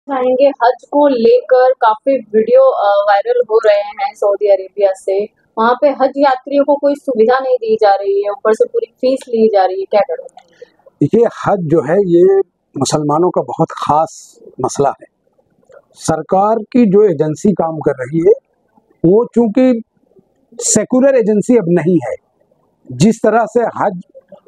आएंगे। हज को लेकर काफी वीडियो वायरल हो रहे हैं सऊदी अरेबिया से। वहां पे हज यात्रियों को कोई सुविधा नहीं दी जा रही है, ऊपर से पूरी फीस ली जा रही है। क्या करोगे? देखिए, हज जो है ये मुसलमानों का बहुत खास मसला है। सरकार की जो एजेंसी काम कर रही है वो चूंकि सेकुलर एजेंसी अब नहीं है। जिस तरह से हज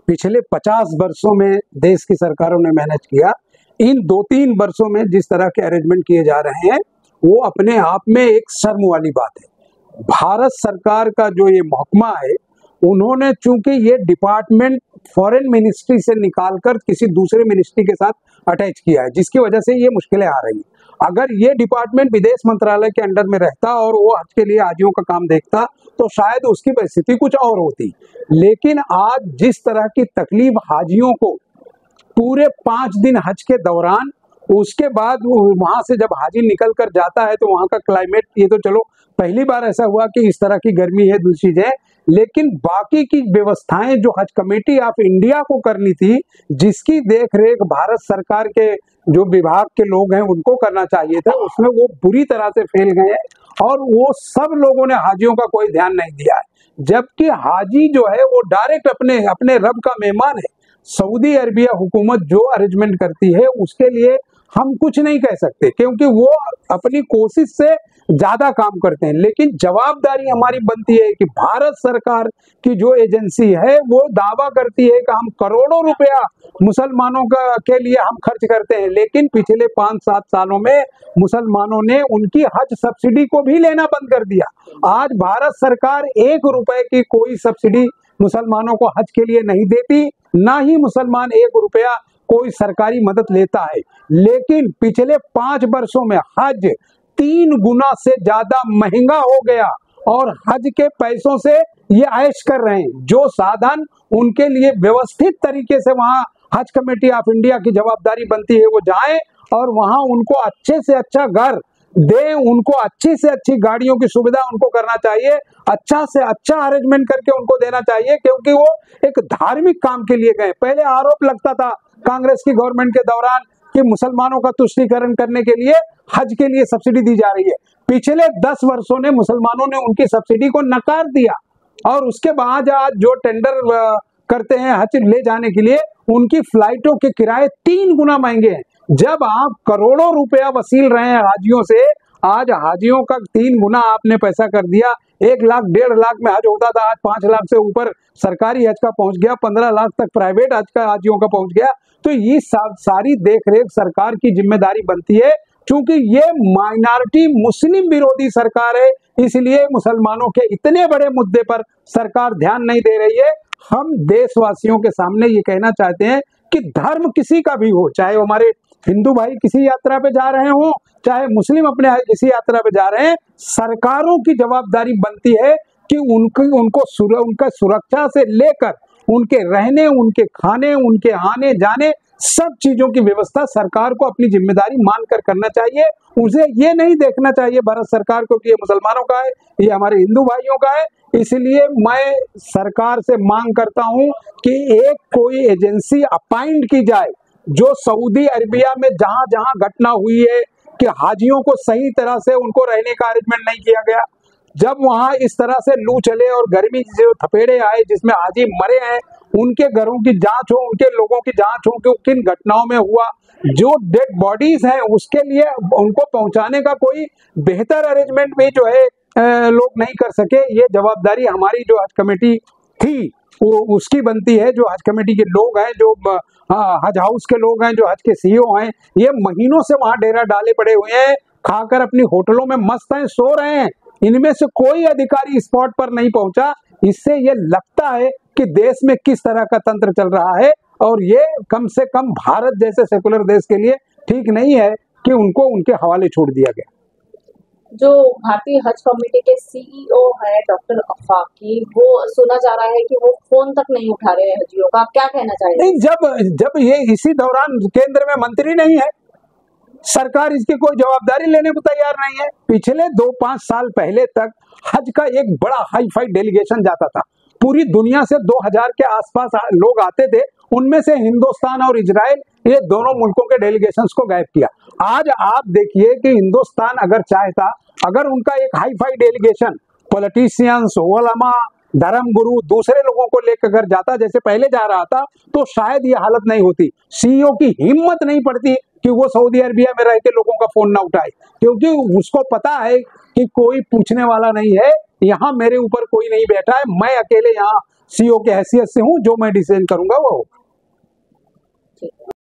पिछले 50 वर्षों में देश की सरकारों ने मैनेज किया, इन 2-3 वर्षों में जिस तरह के अरेंजमेंट किए जा रहे हैं वो अपने आप में एक शर्म वाली बात है। भारत सरकार का जो ये महकमा है, उन्होंने चूंकि ये डिपार्टमेंट फॉरेन मिनिस्ट्री से निकालकर किसी दूसरे मिनिस्ट्री के साथ अटैच किया है, जिसकी वजह से ये मुश्किलें आ रही हैं। अगर ये डिपार्टमेंट विदेश मंत्रालय के अंडर में रहता और वो हज के लिए हाजियों का काम देखता तो शायद उसकी परिस्थिति कुछ और होती। लेकिन आज जिस तरह की तकलीफ हाजियों को पूरे 5 दिन हज के दौरान, उसके बाद वहां से जब हाजी निकल कर जाता है तो वहां का क्लाइमेट, ये तो चलो पहली बार ऐसा हुआ कि इस तरह की गर्मी है, दूसरी चीजें, लेकिन बाकी की व्यवस्थाएं जो हज कमेटी ऑफ इंडिया को करनी थी, जिसकी देख रेख भारत सरकार के जो विभाग के लोग हैं उनको करना चाहिए था, उसमें वो बुरी तरह से फेल गए और वो सब लोगों ने हाजियों का कोई ध्यान नहीं दिया है। जबकि हाजी जो है वो डायरेक्ट अपने अपने रब का मेहमान है। सऊदी अरबिया हुकूमत जो अरेंजमेंट करती है उसके लिए हम कुछ नहीं कह सकते, क्योंकि वो अपनी कोशिश से ज्यादा काम करते हैं। लेकिन जवाबदारी हमारी बनती है कि भारत सरकार की जो एजेंसी है वो दावा करती है कि हम करोड़ों रुपया मुसलमानों का के लिए हम खर्च करते हैं, लेकिन पिछले 5-7 सालों में मुसलमानों ने उनकी हज सब्सिडी को भी लेना बंद कर दिया। आज भारत सरकार 1 रुपए की कोई सब्सिडी मुसलमानों को हज के लिए नहीं देती, ना ही मुसलमान 1 रुपया कोई सरकारी मदद लेता है। लेकिन पिछले 5 वर्षों में हज 3 गुना से ज्यादा महंगा हो गया और हज के पैसों से ये ऐश कर रहे हैं। जो साधन उनके लिए व्यवस्थित तरीके से वहां हज कमेटी ऑफ इंडिया की जवाबदारी बनती है वो जाए और वहां उनको अच्छे से अच्छा घर दे, उनको अच्छी से अच्छी गाड़ियों की सुविधा उनको करना चाहिए, अच्छा से अच्छा अरेंजमेंट करके उनको देना चाहिए, क्योंकि वो एक धार्मिक काम के लिए गए। पहले आरोप लगता था कांग्रेस की गवर्नमेंट के दौरान कि मुसलमानों का तुष्टीकरण करने के लिए हज के लिए सब्सिडी दी जा रही है। पिछले 10 वर्षों ने मुसलमानों ने उनकी सब्सिडी को नकार दिया और उसके बाद आज जो टेंडर करते हैं हज ले जाने के लिए, उनकी फ्लाइटों के किराए 3 गुना महंगे हैं। जब आप करोड़ों रुपया वसील रहे हैं हाजियों से, आज हाजियों का 3 गुना आपने पैसा कर दिया। 1 लाख 1.5 लाख में हज होता था, आज 5 लाख से ऊपर सरकारी हज का पहुंच गया, 15 लाख तक प्राइवेट हज का हाजियों का पहुंच गया। तो ये सारी देख रेख सरकार की जिम्मेदारी बनती है। चूंकि ये माइनॉरिटी मुस्लिम विरोधी सरकार है, इसलिए मुसलमानों के इतने बड़े मुद्दे पर सरकार ध्यान नहीं दे रही है। हम देशवासियों के सामने ये कहना चाहते हैं कि धर्म किसी का भी हो, चाहे हमारे हिंदू भाई किसी यात्रा पे जा रहे हो, चाहे मुस्लिम अपने किसी यात्रा पे जा रहे हैं, सरकारों की जवाबदारी बनती है कि उनका सुरक्षा से लेकर उनके रहने, उनके खाने, उनके आने जाने, सब चीजों की व्यवस्था सरकार को अपनी जिम्मेदारी मानकर करना चाहिए। उसे ये नहीं देखना चाहिए भारत सरकार को कि ये मुसलमानों का है, ये हमारे हिंदू भाइयों का है। इसलिए मैं सरकार से मांग करता हूं कि एक कोई एजेंसी अपॉइंट की जाए जो सऊदी अरबिया में जहां जहां घटना हुई है कि हाजियों को सही तरह से उनको रहने का अरेंजमेंट नहीं किया गया, जब वहां इस तरह से लू चले और गर्मी जो थपेड़े आए जिसमें हाजी मरे हैं, उनके घरों की जांच हो, उनके लोगों की जांच हो कि किन घटनाओं में हुआ, जो डेड बॉडीज हैं उसके लिए उनको पहुंचाने का कोई बेहतर अरेंजमेंट भी जो है लोग नहीं कर सके। ये जवाबदारी हमारी जो हज कमेटी थी वो उसकी बनती है। जो हज कमेटी के लोग हैं, जो हज हाउस के लोग हैं, जो हज के सीईओ हैं, ये महीनों से वहां डेरा डाले पड़े हुए हैं, खाकर अपनी होटलों में मस्त हैं, सो रहे हैं। इनमें से कोई अधिकारी स्पॉट पर नहीं पहुंचा। इससे ये लगता है कि देश में किस तरह का तंत्र चल रहा है और ये कम से कम भारत जैसे सेकुलर देश के लिए ठीक नहीं है कि उनको उनके हवाले छोड़ दिया गया। जो भारतीय हज कमेटी के सीईओ है डॉक्टर अफाकी, वो सुना जा रहा है कि वो फोन तक नहीं उठा रहे हैं हजियों का। आप क्या कहना चाहेंगे? नहीं, जब ये इसी दौरान केंद्र में मंत्री नहीं है, सरकार इसकी कोई जवाबदारी लेने को तैयार नहीं है। पिछले 2-5 साल पहले तक हज का एक बड़ा हाई फाई डेलीगेशन जाता था, पूरी दुनिया से 2000 के आसपास लोग आते थे, उनमें से हिंदुस्तान और इजराइल ये दोनों मुल्कों के डेलीगेशंस को गायब किया। आज आप देखिए कि हिंदुस्तान अगर चाहता, अगर उनका एक हाई फाई डेलीगेशन पॉलिटिशियंस, उलमा, धर्मगुरु, दूसरे लोगों को लेकर अगर जाता जैसे पहले जा रहा था, तो शायद ये हालत नहीं होती। सीईओ की हिम्मत नहीं पड़ती कि वो सऊदी अरबिया में रह के लोगों का फोन ना उठाए, क्योंकि उसको पता है कि कोई पूछने वाला नहीं है, यहाँ मेरे ऊपर कोई नहीं बैठा है, मैं अकेले यहाँ सीईओ के हैसियत से हूँ, जो मैं डिसीजन करूंगा वो होगा।